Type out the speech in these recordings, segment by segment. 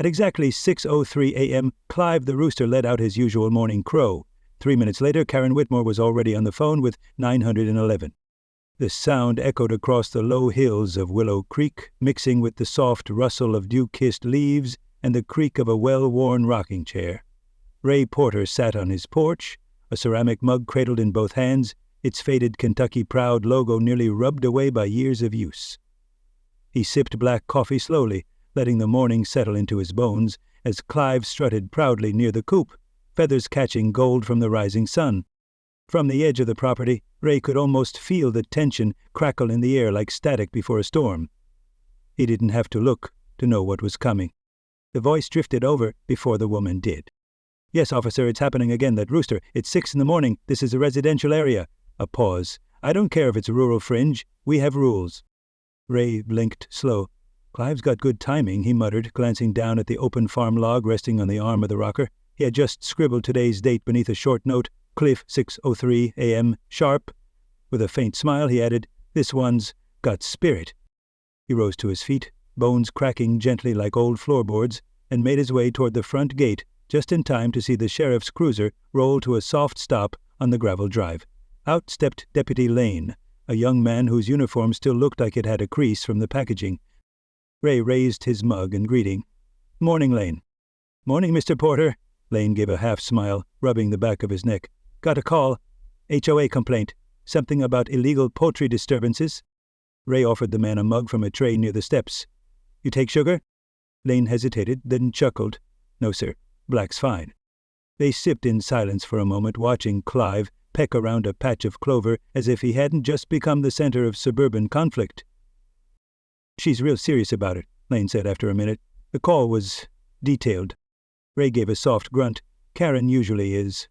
At exactly 6:03 a.m., Clive the rooster let out his usual morning crow. 3 minutes later, Karen Whitmore was already on the phone with 911. The sound echoed across the low hills of Willow Creek, mixing with the soft rustle of dew-kissed leaves and the creak of a well-worn rocking chair. Ray Porter sat on his porch, a ceramic mug cradled in both hands, its faded Kentucky Proud logo nearly rubbed away by years of use. He sipped black coffee slowly, letting the morning settle into his bones, as Clive strutted proudly near the coop, feathers catching gold from the rising sun. From the edge of the property, Ray could almost feel the tension crackle in the air like static before a storm. He didn't have to look to know what was coming. The voice drifted over before the woman did. "Yes, officer, it's happening again, that rooster. It's 6 in the morning. This is a residential area." A pause. "I don't care if it's a rural fringe. We have rules." Ray blinked slow. "Clive's got good timing," he muttered, glancing down at the open farm log resting on the arm of the rocker. He had just scribbled today's date beneath a short note, Cliff, 6:03 a.m., sharp. With a faint smile, he added, "This one's got spirit." He rose to his feet, bones cracking gently like old floorboards, and made his way toward the front gate, just in time to see the sheriff's cruiser roll to a soft stop on the gravel drive. Out stepped Deputy Lane, a young man whose uniform still looked like it had a crease from the packaging. Ray raised his mug in greeting. "Morning, Lane." "Morning, Mr. Porter." Lane gave a half-smile, rubbing the back of his neck. "Got a call. HOA complaint. Something about illegal poultry disturbances." Ray offered the man a mug from a tray near the steps. "You take sugar?" Lane hesitated, then chuckled. "No, sir. Black's fine." They sipped in silence for a moment, watching Clive peck around a patch of clover as if he hadn't just become the center of suburban conflict. "She's real serious about it," Lane said after a minute. "The call was detailed." Ray gave a soft grunt. "Karen usually is."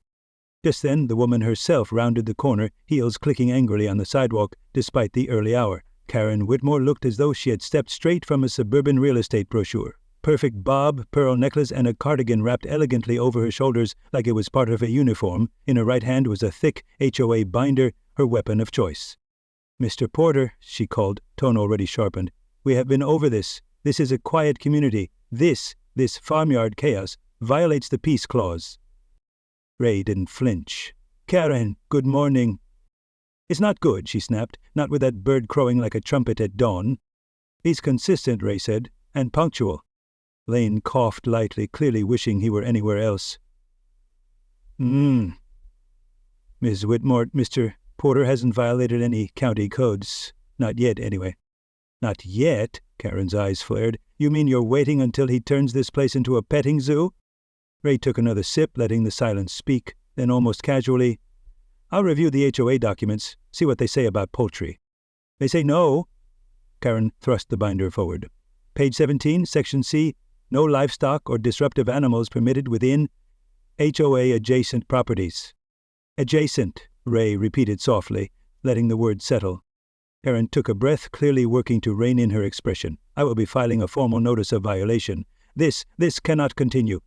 Just then, the woman herself rounded the corner, heels clicking angrily on the sidewalk despite the early hour. Karen Whitmore looked as though she had stepped straight from a suburban real estate brochure. Perfect bob, pearl necklace, and a cardigan wrapped elegantly over her shoulders like it was part of a uniform. In her right hand was a thick HOA binder, her weapon of choice. "Mr. Porter," she called, tone already sharpened, "we have been over this. This is a quiet community. This farmyard chaos violates the peace clause." Ray didn't flinch. "Karen, good morning." "It's not good," she snapped, "not with that bird crowing like a trumpet at dawn." "He's consistent," Ray said, "and punctual." Lane coughed lightly, clearly wishing he were anywhere else. Ms. Whitmore, Mr. Porter hasn't violated any county codes. Not yet, anyway." "Not yet?" Karen's eyes flared. "You mean you're waiting until he turns this place into a petting zoo?" Ray took another sip, letting the silence speak, then almost casually, "I'll review the HOA documents, see what they say about poultry." "They say no." Karen thrust the binder forward. "Page 17, Section C, no livestock or disruptive animals permitted within HOA adjacent properties." "Adjacent," Ray repeated softly, letting the word settle. Karen took a breath, clearly working to rein in her expression. "I will be filing a formal notice of violation. This cannot continue."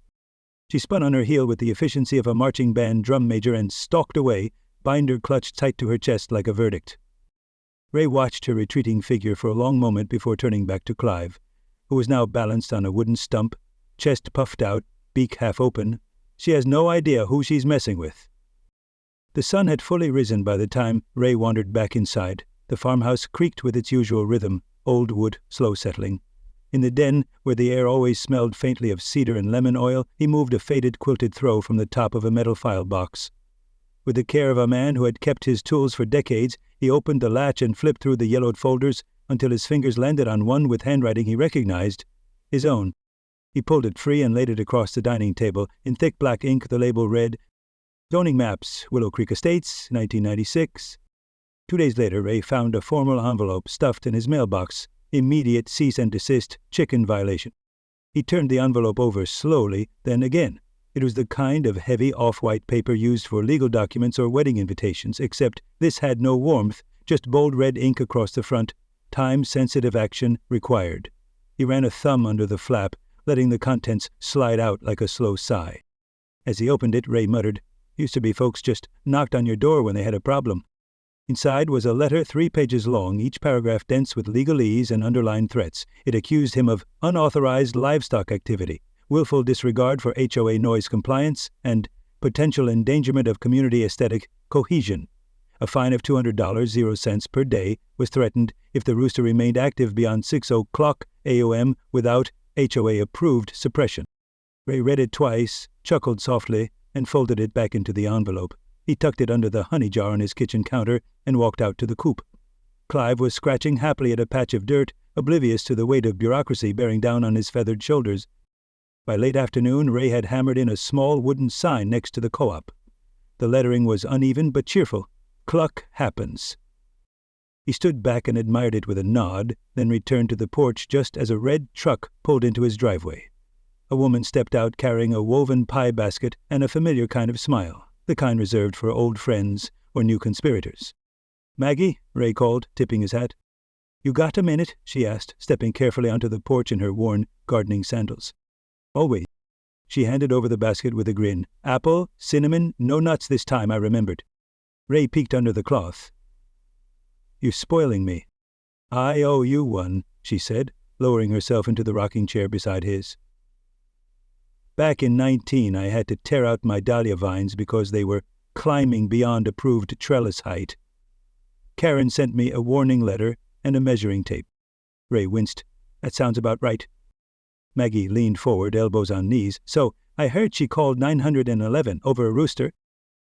She spun on her heel with the efficiency of a marching band drum major and stalked away, binder clutched tight to her chest like a verdict. Ray watched her retreating figure for a long moment before turning back to Clive, who was now balanced on a wooden stump, chest puffed out, beak half open. She has no idea who she's messing with. The sun had fully risen by the time Ray wandered back inside. The farmhouse creaked with its usual rhythm, old wood, slow settling. In the den, where the air always smelled faintly of cedar and lemon oil, he moved a faded quilted throw from the top of a metal file box. With the care of a man who had kept his tools for decades, he opened the latch and flipped through the yellowed folders until his fingers landed on one with handwriting he recognized, his own. He pulled it free and laid it across the dining table. In thick black ink, the label read, "Zoning Maps, Willow Creek Estates, 1996. 2 days later, Ray found a formal envelope stuffed in his mailbox. Immediate cease and desist, chicken violation. He turned the envelope over slowly, then again. It was the kind of heavy off-white paper used for legal documents or wedding invitations, except this had no warmth, just bold red ink across the front. Time-sensitive action required. He ran a thumb under the flap, letting the contents slide out like a slow sigh. As he opened it, Ray muttered, "Used to be folks just knocked on your door when they had a problem." Inside was a letter 3 pages long, each paragraph dense with legalese and underlined threats. It accused him of unauthorized livestock activity, willful disregard for HOA noise compliance, and potential endangerment of community aesthetic cohesion. A fine of $200, 0 cents per day, was threatened if the rooster remained active beyond 6 o'clock a.m. without HOA-approved suppression. Ray read it twice, chuckled softly, and folded it back into the envelope. He tucked it under the honey jar on his kitchen counter and walked out to the coop. Clive was scratching happily at a patch of dirt, oblivious to the weight of bureaucracy bearing down on his feathered shoulders. By late afternoon, Ray had hammered in a small wooden sign next to the co-op. The lettering was uneven but cheerful. Cluck happens. He stood back and admired it with a nod, then returned to the porch just as a red truck pulled into his driveway. A woman stepped out carrying a woven pie basket and a familiar kind of smile, the kind reserved for old friends or new conspirators. "Maggie," Ray called, tipping his hat. "You got a minute?" she asked, stepping carefully onto the porch in her worn gardening sandals. "Always." She handed over the basket with a grin. "Apple, cinnamon, no nuts this time, I remembered." Ray peeked under the cloth. "You're spoiling me." "I owe you one," she said, lowering herself into the rocking chair beside his. "Back in 19, I had to tear out my dahlia vines because they were climbing beyond approved trellis height. Karen sent me a warning letter and a measuring tape." Ray winced. "That sounds about right." Maggie leaned forward, elbows on knees. "So, I heard she called 911 over a rooster."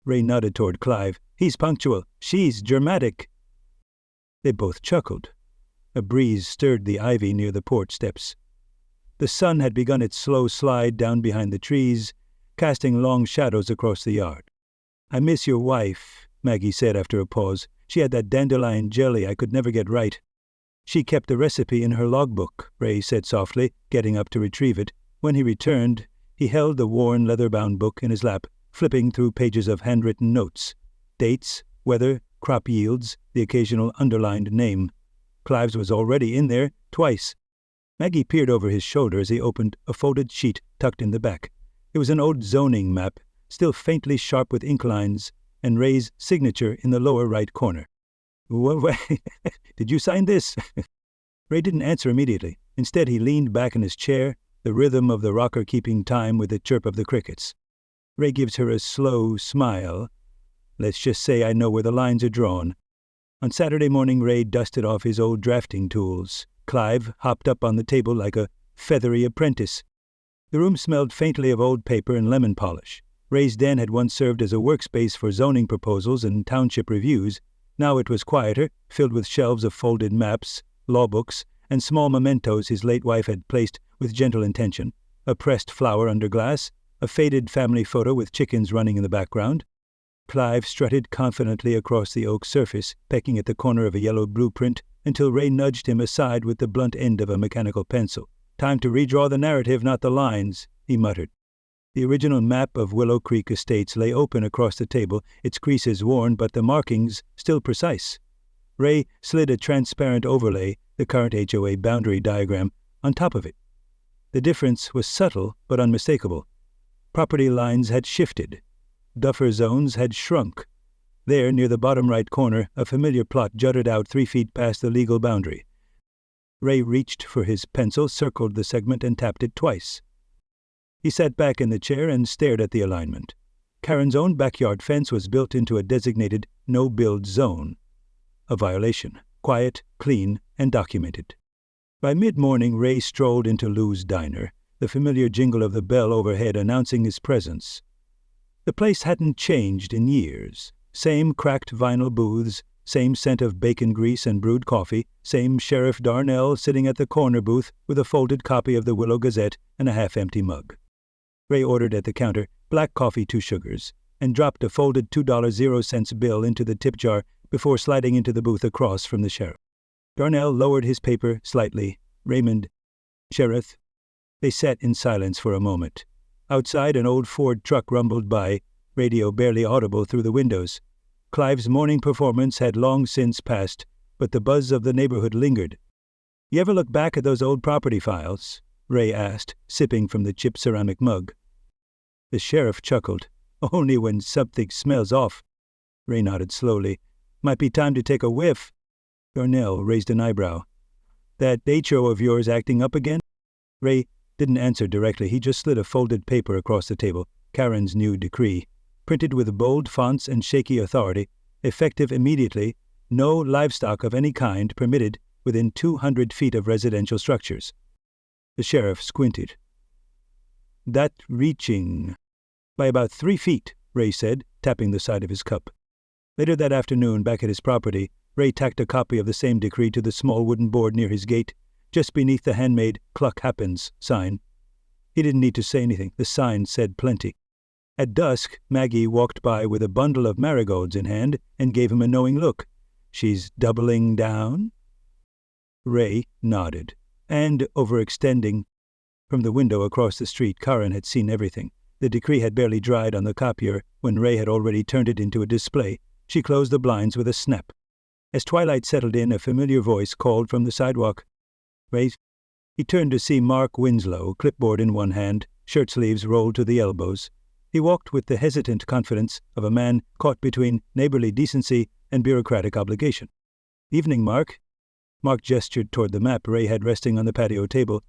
Ray nodded toward Clive. "He's punctual. She's dramatic." They both chuckled. A breeze stirred the ivy near the porch steps. The sun had begun its slow slide down behind the trees, casting long shadows across the yard. "I miss your wife," Maggie said after a pause. "She had that dandelion jelly I could never get right." "She kept the recipe in her logbook," Ray said softly, getting up to retrieve it. When he returned, he held the worn leather-bound book in his lap, flipping through pages of handwritten notes. Dates, weather, crop yields, the occasional underlined name. Clive's was already in there, twice. Maggie peered over his shoulder as he opened a folded sheet tucked in the back. It was an old zoning map, still faintly sharp with ink lines, and Ray's signature in the lower right corner. "Did you sign this?" Ray didn't answer immediately. Instead, he leaned back in his chair, the rhythm of the rocker keeping time with the chirp of the crickets. Ray gives her a slow smile. "Let's just say I know where the lines are drawn." On Saturday morning, Ray dusted off his old drafting tools. Clive hopped up on the table like a feathery apprentice. The room smelled faintly of old paper and lemon polish. Ray's den had once served as a workspace for zoning proposals and township reviews. Now it was quieter, filled with shelves of folded maps, law books, and small mementos his late wife had placed with gentle intention. A pressed flower under glass, a faded family photo with chickens running in the background. Clive strutted confidently across the oak surface, pecking at the corner of a yellow blueprint, until Ray nudged him aside with the blunt end of a mechanical pencil. "Time to redraw the narrative, not the lines," he muttered. The original map of Willow Creek Estates lay open across the table, its creases worn but the markings still precise. Ray slid a transparent overlay, the current HOA boundary diagram, on top of it. The difference was subtle but unmistakable. Property lines had shifted. Buffer zones had shrunk. There, near the bottom right corner, a familiar plot jutted out 3 feet past the legal boundary. Ray reached for his pencil, circled the segment, and tapped it twice. He sat back in the chair and stared at the alignment. Karen's own backyard fence was built into a designated no-build zone. A violation, quiet, clean, and documented. By mid-morning, Ray strolled into Lou's diner, the familiar jingle of the bell overhead announcing his presence. The place hadn't changed in years. Same cracked vinyl booths, same scent of bacon grease and brewed coffee, same Sheriff Darnell sitting at the corner booth with a folded copy of the Willow Gazette and a half-empty mug. Ray ordered at the counter, black coffee, 2 sugars, and dropped a folded $2 0 cents bill into the tip jar before sliding into the booth across from the sheriff. Darnell lowered his paper slightly. "Raymond, Sheriff." They sat in silence for a moment. Outside, an old Ford truck rumbled by, radio barely audible through the windows. Clive's morning performance had long since passed, but the buzz of the neighborhood lingered. "You ever look back at those old property files?" Ray asked, sipping from the chipped ceramic mug. The sheriff chuckled. "Only when something smells off." Ray nodded slowly. "Might be time to take a whiff." Darnell raised an eyebrow. "That HO of yours acting up again?" Ray didn't answer directly. He just slid a folded paper across the table, Karen's new decree, printed with bold fonts and shaky authority, effective immediately, no livestock of any kind permitted within 200 feet of residential structures. The sheriff squinted. That reaching. By about 3 feet, Ray said, tapping the side of his cup. Later that afternoon, back at his property, Ray tacked a copy of the same decree to the small wooden board near his gate, just beneath the handmade "Cluck Happens" sign. He didn't need to say anything. The sign said plenty. At dusk, Maggie walked by with a bundle of marigolds in hand and gave him a knowing look. She's doubling down? Ray nodded. And overextending. From the window across the street, Karen had seen everything. The decree had barely dried on the copier when Ray had already turned it into a display. She closed the blinds with a snap. As twilight settled in, a familiar voice called from the sidewalk. Ray. He turned to see Mark Winslow, clipboard in one hand, shirt sleeves rolled to the elbows. He walked with the hesitant confidence of a man caught between neighborly decency and bureaucratic obligation. Evening, Mark. Mark gestured toward the map Ray had resting on the patio table.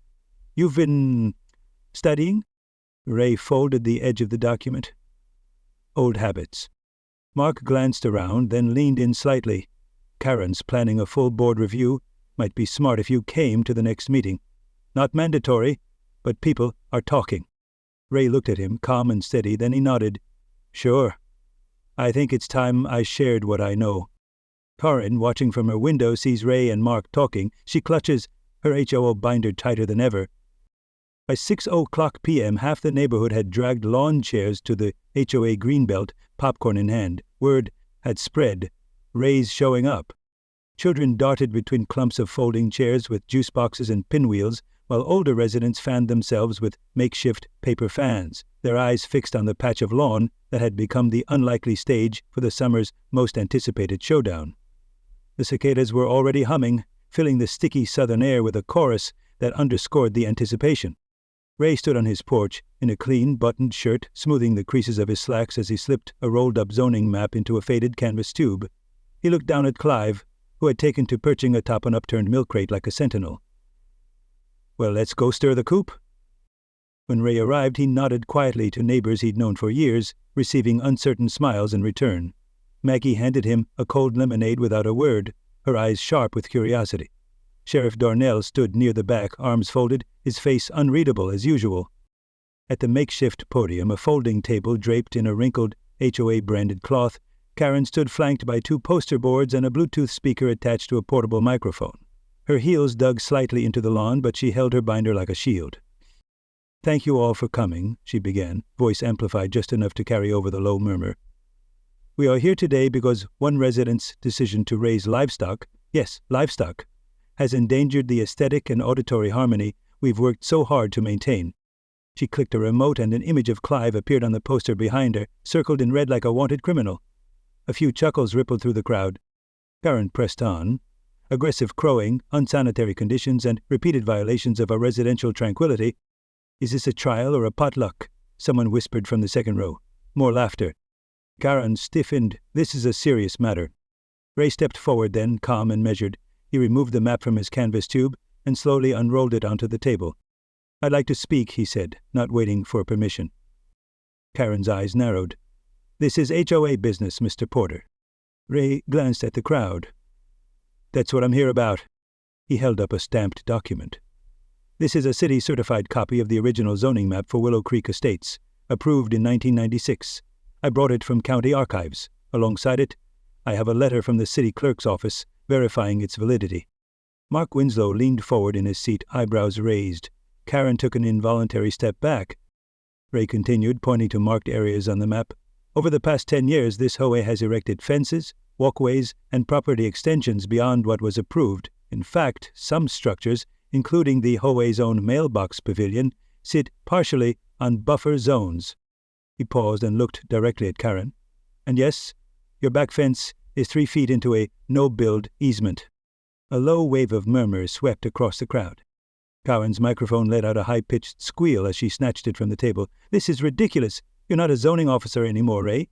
You've been studying? Ray folded the edge of the document. Old habits. Mark glanced around, then leaned in slightly. Karen's planning a full board review. Might be smart if you came to the next meeting. Not mandatory, but people are talking. Ray looked at him, calm and steady, then he nodded. Sure. I think it's time I shared what I know. Karen, watching from her window, sees Ray and Mark talking. She clutches her HOA binder tighter than ever. By 6:00 p.m., half the neighborhood had dragged lawn chairs to the HOA greenbelt, popcorn in hand. Word had spread. Ray's showing up. Children darted between clumps of folding chairs with juice boxes and pinwheels, while older residents fanned themselves with makeshift paper fans, their eyes fixed on the patch of lawn that had become the unlikely stage for the summer's most anticipated showdown. The cicadas were already humming, filling the sticky southern air with a chorus that underscored the anticipation. Ray stood on his porch, in a clean, buttoned shirt, smoothing the creases of his slacks as he slipped a rolled-up zoning map into a faded canvas tube. He looked down at Clive, who had taken to perching atop an upturned milk crate like a sentinel. Well, let's go stir the coop. When Ray arrived, he nodded quietly to neighbors he'd known for years, receiving uncertain smiles in return. Maggie handed him a cold lemonade without a word, her eyes sharp with curiosity. Sheriff Darnell stood near the back, arms folded, his face unreadable as usual. At the makeshift podium, a folding table draped in a wrinkled HOA-branded cloth, Karen stood flanked by 2 poster boards and a Bluetooth speaker attached to a portable microphone. Her heels dug slightly into the lawn, but she held her binder like a shield. Thank you all for coming, she began, voice amplified just enough to carry over the low murmur. We are here today because one resident's decision to raise livestock, yes, livestock, has endangered the aesthetic and auditory harmony we've worked so hard to maintain. She clicked a remote and an image of Clive appeared on the poster behind her, circled in red like a wanted criminal. A few chuckles rippled through the crowd. Karen pressed on. Aggressive crowing, unsanitary conditions, and repeated violations of our residential tranquility. Is this a trial or a potluck? Someone whispered from the second row. More laughter. Karen stiffened. This is a serious matter. Ray stepped forward then, calm and measured. He removed the map from his canvas tube and slowly unrolled it onto the table. I'd like to speak, he said, not waiting for permission. Karen's eyes narrowed. This is HOA business, Mr. Porter. Ray glanced at the crowd. That's what I'm here about. He held up a stamped document. This is a city-certified copy of the original zoning map for Willow Creek Estates, approved in 1996. I brought it from county archives. Alongside it, I have a letter from the city clerk's office verifying its validity. Mark Winslow leaned forward in his seat, eyebrows raised. Karen took an involuntary step back. Ray continued, pointing to marked areas on the map. Over the past 10 years, this HOA has erected fences, walkways, and property extensions beyond what was approved. In fact, some structures, including the HOA's own mailbox pavilion, sit partially on buffer zones. He paused and looked directly at Karen. And yes, your back fence is 3 feet into a no-build easement. A low wave of murmurs swept across the crowd. Karen's microphone let out a high-pitched squeal as she snatched it from the table. This is ridiculous. You're not a zoning officer anymore, Ray.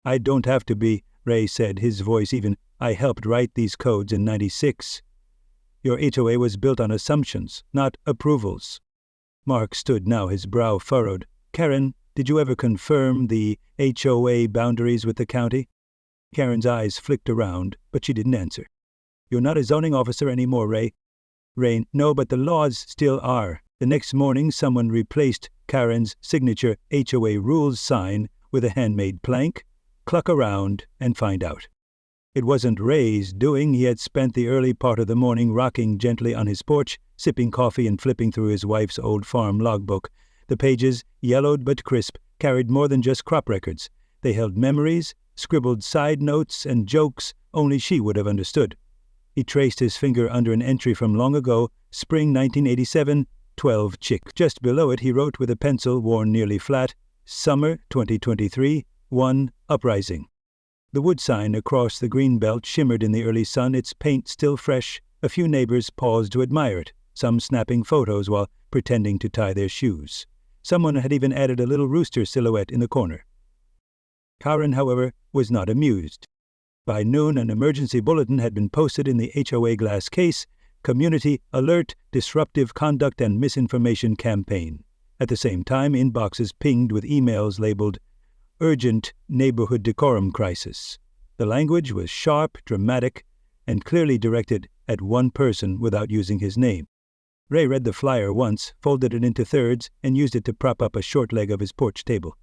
I don't have to be, Ray said, his voice even. I helped write these codes in '96. Your HOA was built on assumptions, not approvals. Mark stood now, his brow furrowed. "Karen, did you ever confirm the HOA boundaries with the county?" Karen's eyes flicked around, but she didn't answer. "You're not a zoning officer anymore, Ray." "Ray, no, but the laws still are." The next morning, someone replaced Karen's signature HOA rules sign with a handmade plank. "Cluck around and find out." It wasn't Ray's doing. He had spent the early part of the morning rocking gently on his porch, sipping coffee and flipping through his wife's old farm logbook. The pages, yellowed but crisp, carried more than just crop records. They held memories, scribbled side notes, and jokes only she would have understood. He traced his finger under an entry from long ago, spring 1987, 12 chick. Just below it he wrote with a pencil worn nearly flat, summer 2023, 1 uprising. The wood sign across the green belt shimmered in the early sun, its paint still fresh. A few neighbors paused to admire it, some snapping photos while pretending to tie their shoes. Someone had even added a little rooster silhouette in the corner. Karen, however, was not amused. By noon, an emergency bulletin had been posted in the HOA glass case, Community Alert, Disruptive Conduct and Misinformation Campaign. At the same time, inboxes pinged with emails labeled Urgent Neighborhood Decorum Crisis. The language was sharp, dramatic, and clearly directed at one person without using his name. Ray read the flyer once, folded it into thirds, and used it to prop up a short leg of his porch table.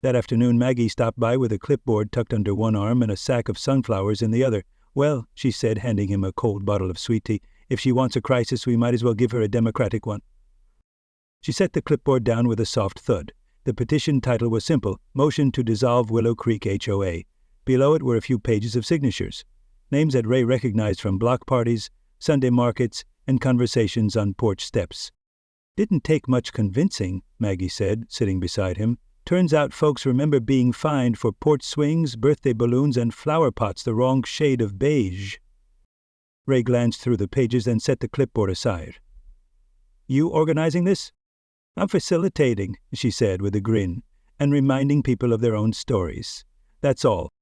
That afternoon, Maggie stopped by with a clipboard tucked under one arm and a sack of sunflowers in the other. "Well," she said, handing him a cold bottle of sweet tea, "if she wants a crisis, we might as well give her a Democratic one." She set the clipboard down with a soft thud. The petition title was simple, Motion to Dissolve Willow Creek HOA. Below it were a few pages of signatures, names that Ray recognized from block parties, Sunday markets, and conversations on porch steps. "Didn't take much convincing," Maggie said, sitting beside him. "Turns out folks remember being fined for porch swings, birthday balloons, and flower pots the wrong shade of beige." Ray glanced through the pages and set the clipboard aside. "You organizing this?" "I'm facilitating," she said with a grin, "and reminding people of their own stories. That's all."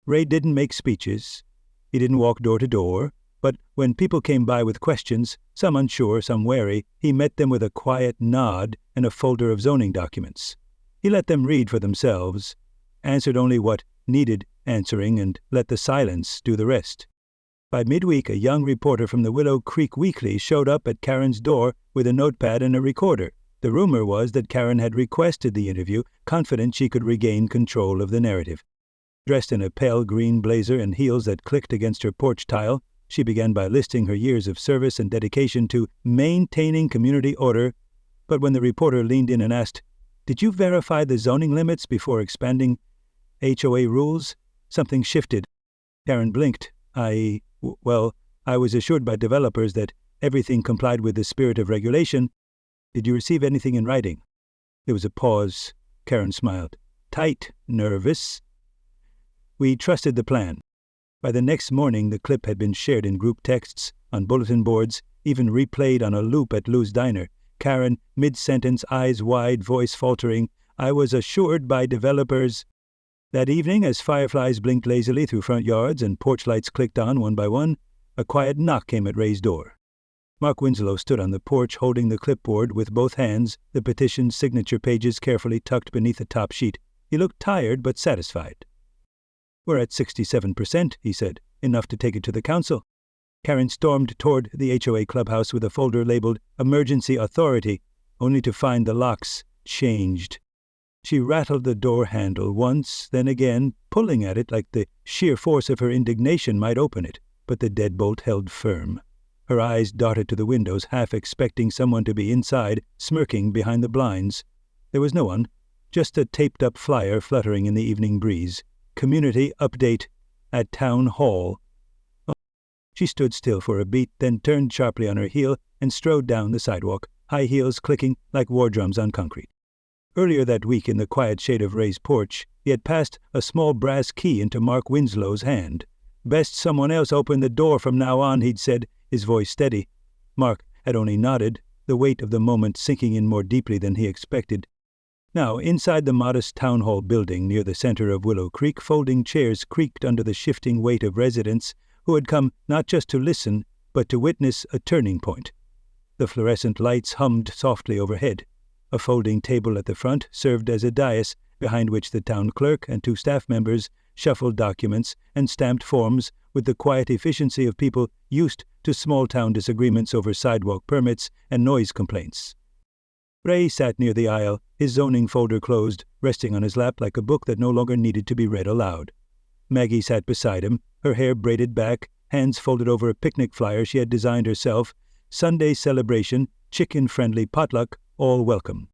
Ray didn't make speeches. He didn't walk door to door. But when people came by with questions, some unsure, some wary, he met them with a quiet nod and a folder of zoning documents. He let them read for themselves, answered only what needed answering, and let the silence do the rest. By midweek, a young reporter from the Willow Creek Weekly showed up at Karen's door with a notepad and a recorder. The rumor was that Karen had requested the interview, confident she could regain control of the narrative. Dressed in a pale green blazer and heels that clicked against her porch tile, she began by listing her years of service and dedication to maintaining community order. But when the reporter leaned in and asked, "Did you verify the zoning limits before expanding HOA rules?" something shifted. Karen blinked. I was assured by developers that everything complied with the spirit of regulation. Did you receive anything in writing?" There was a pause. Karen smiled. "Tight, nervous." "We trusted the plan." By the next morning, the clip had been shared in group texts, on bulletin boards, even replayed on a loop at Lou's Diner. Karen, mid-sentence, eyes wide, voice faltering, "I was assured by developers." That evening, as fireflies blinked lazily through front yards and porch lights clicked on one by one, a quiet knock came at Ray's door. Mark Winslow stood on the porch holding the clipboard with both hands, the petition's signature pages carefully tucked beneath the top sheet. He looked tired but satisfied. "We're at 67%, he said, "enough to take it to the council." Karen stormed toward the HOA clubhouse with a folder labeled Emergency Authority, only to find the locks changed. She rattled the door handle once, then again, pulling at it like the sheer force of her indignation might open it, but the deadbolt held firm. Her eyes darted to the windows, half expecting someone to be inside, smirking behind the blinds. There was no one, just a taped-up flyer fluttering in the evening breeze. Community update at Town Hall. She stood still for a beat, then turned sharply on her heel and strode down the sidewalk, high heels clicking like war drums on concrete. Earlier that week, in the quiet shade of Ray's porch, he had passed a small brass key into Mark Winslow's hand. "Best someone else open the door from now on," he'd said, his voice steady. Mark had only nodded, the weight of the moment sinking in more deeply than he expected. Now, inside the modest town hall building near the center of Willow Creek, folding chairs creaked under the shifting weight of residents who had come not just to listen, but to witness a turning point. The fluorescent lights hummed softly overhead. A folding table at the front served as a dais behind which the town clerk and 2 staff members shuffled documents and stamped forms with the quiet efficiency of people used to small-town disagreements over sidewalk permits and noise complaints. Ray sat near the aisle, his zoning folder closed, resting on his lap like a book that no longer needed to be read aloud. Maggie sat beside him, her hair braided back, hands folded over a picnic flyer she had designed herself. Sunday celebration, chicken-friendly potluck, all welcome.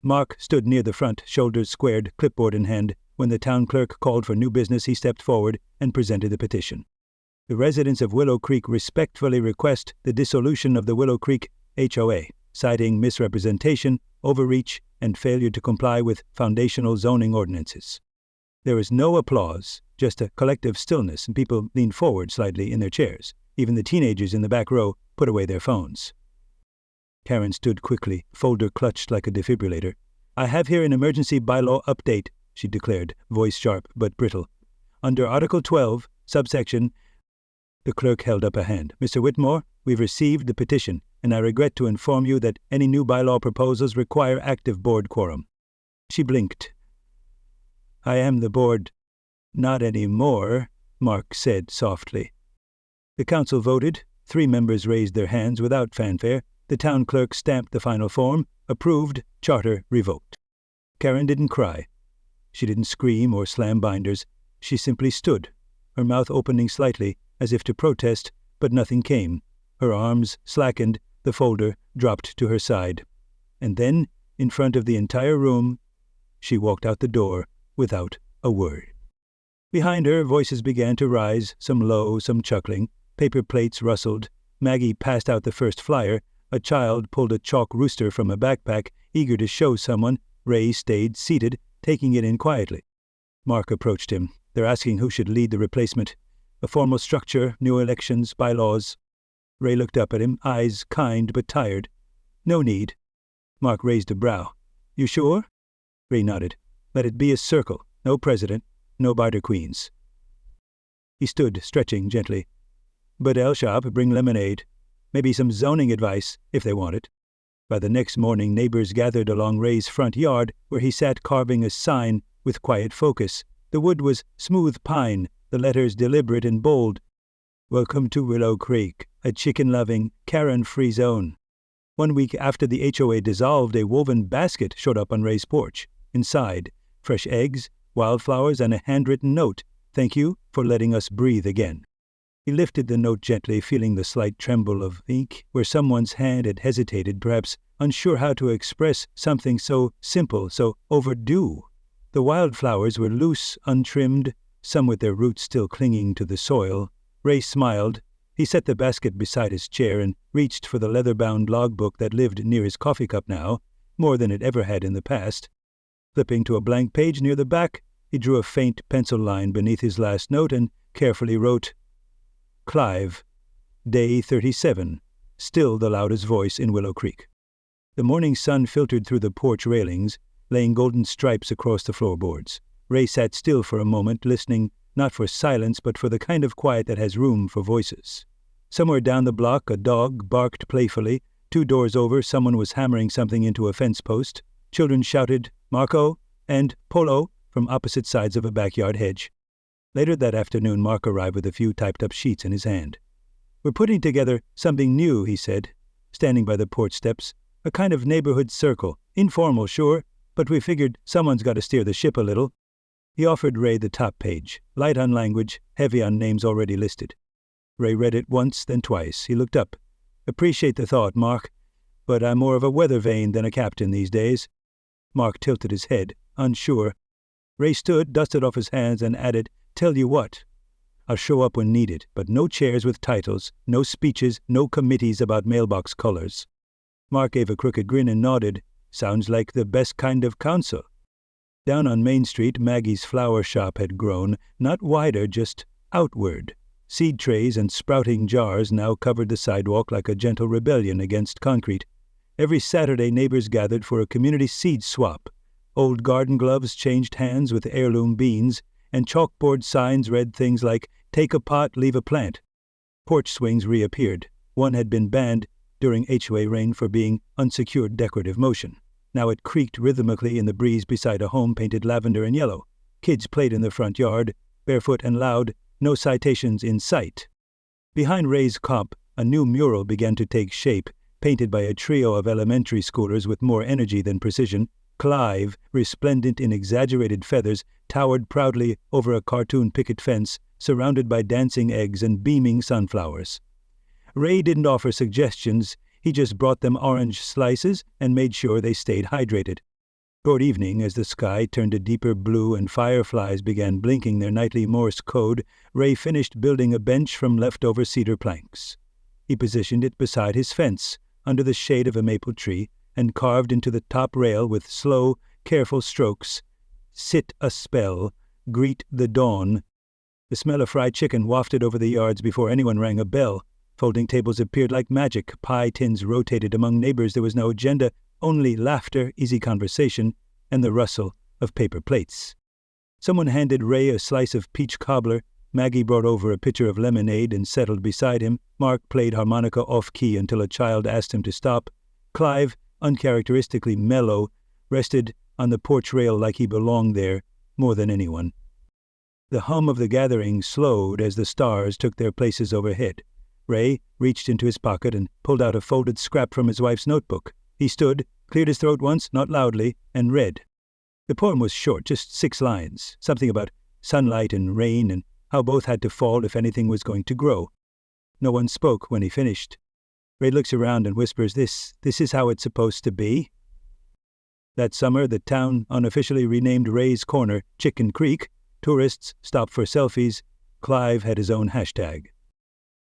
Mark stood near the front, shoulders squared, clipboard in hand. When the town clerk called for new business, he stepped forward and presented the petition. The residents of Willow Creek respectfully request the dissolution of the Willow Creek HOA, citing misrepresentation, overreach, and failure to comply with foundational zoning ordinances. There was no applause, just a collective stillness, and people leaned forward slightly in their chairs. Even the teenagers in the back row put away their phones. Karen stood quickly, folder clutched like a defibrillator. "I have here an emergency bylaw update," she declared, voice sharp but brittle. "Under Article 12, subsection..." The clerk held up a hand. "Mr. Whitmore, we've received the petition, and I regret to inform you that any new bylaw proposals require active board quorum." She blinked. "I am the board." "Not anymore," Mark said softly. The council voted. 3 members raised their hands without fanfare. The town clerk stamped the final form. Approved. Charter revoked. Karen didn't cry. She didn't scream or slam binders. She simply stood, her mouth opening slightly, as if to protest, but nothing came. Her arms slackened, the folder dropped to her side. And then, in front of the entire room, she walked out the door without a word. Behind her, voices began to rise, some low, some chuckling. Paper plates rustled. Maggie passed out the first flyer. A child pulled a chalk rooster from a backpack, eager to show someone. Ray stayed seated, taking it in quietly. Mark approached him. "They're asking who should lead the replacement. A formal structure, new elections, bylaws." Ray looked up at him, eyes kind but tired. "No need." Mark raised a brow. "You sure?" Ray nodded. "Let it be a circle. No president, no barter queens." He stood, stretching gently. "But L shop, bring lemonade. Maybe some zoning advice, if they want it." By the next morning, neighbors gathered along Ray's front yard, where he sat carving a sign with quiet focus. The wood was smooth pine, the letters deliberate and bold. "Welcome to Willow Creek, a chicken-loving, Karen-free zone." 1 week after the HOA dissolved, a woven basket showed up on Ray's porch. Inside, fresh eggs, wildflowers, and a handwritten note. "Thank you for letting us breathe again." He lifted the note gently, feeling the slight tremble of ink where someone's hand had hesitated, perhaps unsure how to express something so simple, so overdue. The wildflowers were loose, untrimmed, some with their roots still clinging to the soil. Ray smiled. He set the basket beside his chair and reached for the leather-bound logbook that lived near his coffee cup now, more than it ever had in the past. Flipping to a blank page near the back, he drew a faint pencil line beneath his last note and carefully wrote, "Clive, day 37, still the loudest voice in Willow Creek." The morning sun filtered through the porch railings, laying golden stripes across the floorboards. Ray sat still for a moment, listening, not for silence, but for the kind of quiet that has room for voices. Somewhere down the block, a dog barked playfully. 2 doors over, someone was hammering something into a fence post. Children shouted, "Marco," and "Polo," from opposite sides of a backyard hedge. Later that afternoon, Mark arrived with a few typed-up sheets in his hand. "We're putting together something new," he said, standing by the porch steps. "A kind of neighborhood circle. Informal, sure, but we figured someone's got to steer the ship a little." He offered Ray the top page, light on language, heavy on names already listed. Ray read it once, then twice. He looked up. "Appreciate the thought, Mark, but I'm more of a weather vane than a captain these days." Mark tilted his head, unsure. Ray stood, dusted off his hands, and added, "Tell you what, I'll show up when needed, but no chairs with titles, no speeches, no committees about mailbox colors." Mark gave a crooked grin and nodded. "Sounds like the best kind of council." Down on Main Street, Maggie's flower shop had grown, not wider, just outward. Seed trays and sprouting jars now covered the sidewalk like a gentle rebellion against concrete. Every Saturday, neighbors gathered for a community seed swap. Old garden gloves changed hands with heirloom beans, and chalkboard signs read things like, "Take a pot, leave a plant." Porch swings reappeared. One had been banned, during HOA rain for being unsecured decorative motion. Now it creaked rhythmically in the breeze beside a home painted lavender and yellow. Kids played in the front yard, barefoot and loud, no citations in sight. Behind Ray's cop, a new mural began to take shape, painted by a trio of elementary schoolers with more energy than precision. Clive, resplendent in exaggerated feathers, towered proudly over a cartoon picket fence, surrounded by dancing eggs and beaming sunflowers. Ray didn't offer suggestions, he just brought them orange slices and made sure they stayed hydrated. Toward evening, as the sky turned a deeper blue and fireflies began blinking their nightly Morse code, Ray finished building a bench from leftover cedar planks. He positioned it beside his fence, under the shade of a maple tree, and carved into the top rail with slow, careful strokes, "Sit a spell, greet the dawn." The smell of fried chicken wafted over the yards before anyone rang a bell. Folding tables appeared like magic. Pie tins rotated among neighbors. There was no agenda, only laughter, easy conversation, and the rustle of paper plates. Someone handed Ray a slice of peach cobbler. Maggie brought over a pitcher of lemonade and settled beside him. Mark played harmonica off-key until a child asked him to stop. Clive, uncharacteristically mellow, rested on the porch rail like he belonged there more than anyone. The hum of the gathering slowed as the stars took their places overhead. Ray reached into his pocket and pulled out a folded scrap from his wife's notebook. He stood, cleared his throat once, not loudly, and read. The poem was short, just 6 lines, something about sunlight and rain and how both had to fall if anything was going to grow. No one spoke when he finished. Ray looks around and whispers, This is how it's supposed to be." That summer, the town unofficially renamed Ray's Corner Chicken Creek. Tourists stopped for selfies. Clive had his own hashtag.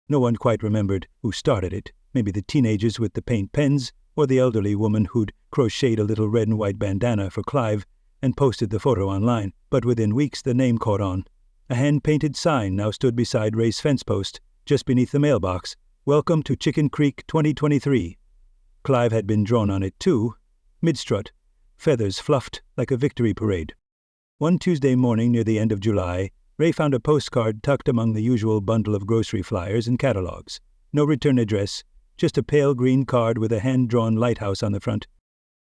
No one quite remembered who started it, maybe the teenagers with the paint pens, or the elderly woman who'd crocheted a little red and white bandana for Clive and posted the photo online. But within weeks the name caught on. A hand-painted sign now stood beside Ray's fence post, just beneath the mailbox. "Welcome to Chicken Creek 2023. Clive had been drawn on it too, mid-strut, feathers fluffed like a victory parade. One Tuesday morning near the end of July, Ray found a postcard tucked among the usual bundle of grocery flyers and catalogs. No return address, just a pale green card with a hand-drawn lighthouse on the front.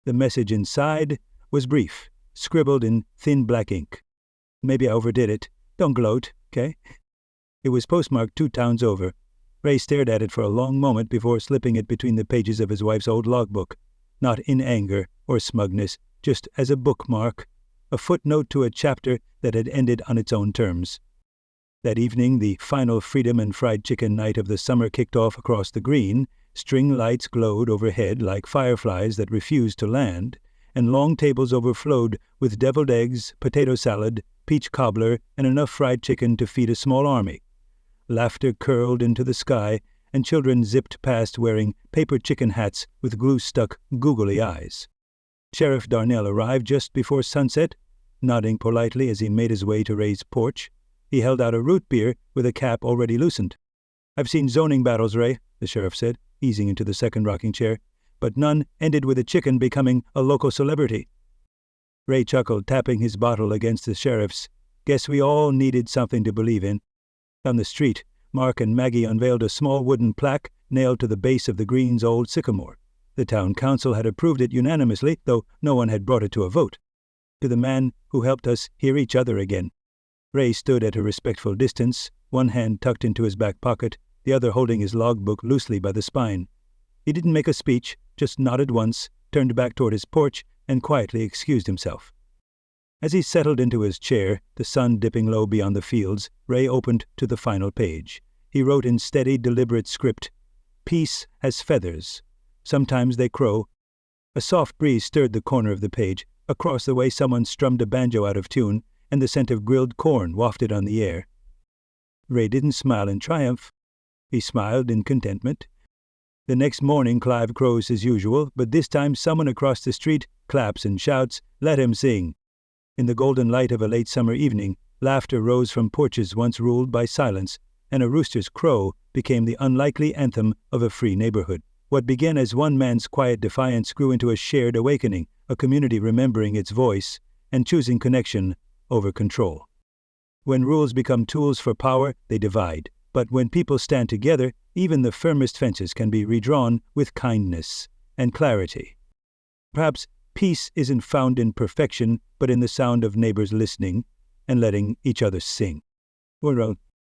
The message inside was brief, scribbled in thin black ink. "Maybe I overdid it. Don't gloat, okay?" It was postmarked 2 towns over. Ray stared at it for a long moment before slipping it between the pages of his wife's old logbook. Not in anger or smugness, just as a bookmark, a footnote to a chapter that had ended on its own terms. That evening, the final freedom and fried chicken night of the summer kicked off across the green. String lights glowed overhead like fireflies that refused to land, and long tables overflowed with deviled eggs, potato salad, peach cobbler, and enough fried chicken to feed a small army. Laughter curled into the sky, and children zipped past wearing paper chicken hats with glue-stuck, googly eyes. Sheriff Darnell arrived just before sunset, nodding politely as he made his way to Ray's porch. He held out a root beer with a cap already loosened. "I've seen zoning battles, Ray," the sheriff said, easing into the second rocking chair, "but none ended with a chicken becoming a local celebrity." Ray chuckled, tapping his bottle against the sheriff's. "Guess we all needed something to believe in." Down the street, Mark and Maggie unveiled a small wooden plaque nailed to the base of the green's old sycamore. The town council had approved it unanimously, though no one had brought it to a vote. "To the man who helped us hear each other again." Ray stood at a respectful distance, one hand tucked into his back pocket, the other holding his logbook loosely by the spine. He didn't make a speech, just nodded once, turned back toward his porch, and quietly excused himself. As he settled into his chair, the sun dipping low beyond the fields, Ray opened to the final page. He wrote in steady, deliberate script, "Peace has feathers. Sometimes they crow." A soft breeze stirred the corner of the page. Across the way someone strummed a banjo out of tune, and the scent of grilled corn wafted on the air. Ray didn't smile in triumph. He smiled in contentment. The next morning Clive crows as usual, but this time someone across the street claps and shouts, "Let him sing." In the golden light of a late summer evening, laughter rose from porches once ruled by silence, and a rooster's crow became the unlikely anthem of a free neighborhood. What began as one man's quiet defiance grew into a shared awakening, a community remembering its voice and choosing connection over control. When rules become tools for power, they divide. But when people stand together, Even the firmest fences can be redrawn with kindness and clarity. Perhaps peace isn't found in perfection, but in the sound of neighbors listening and letting each other sing. Well,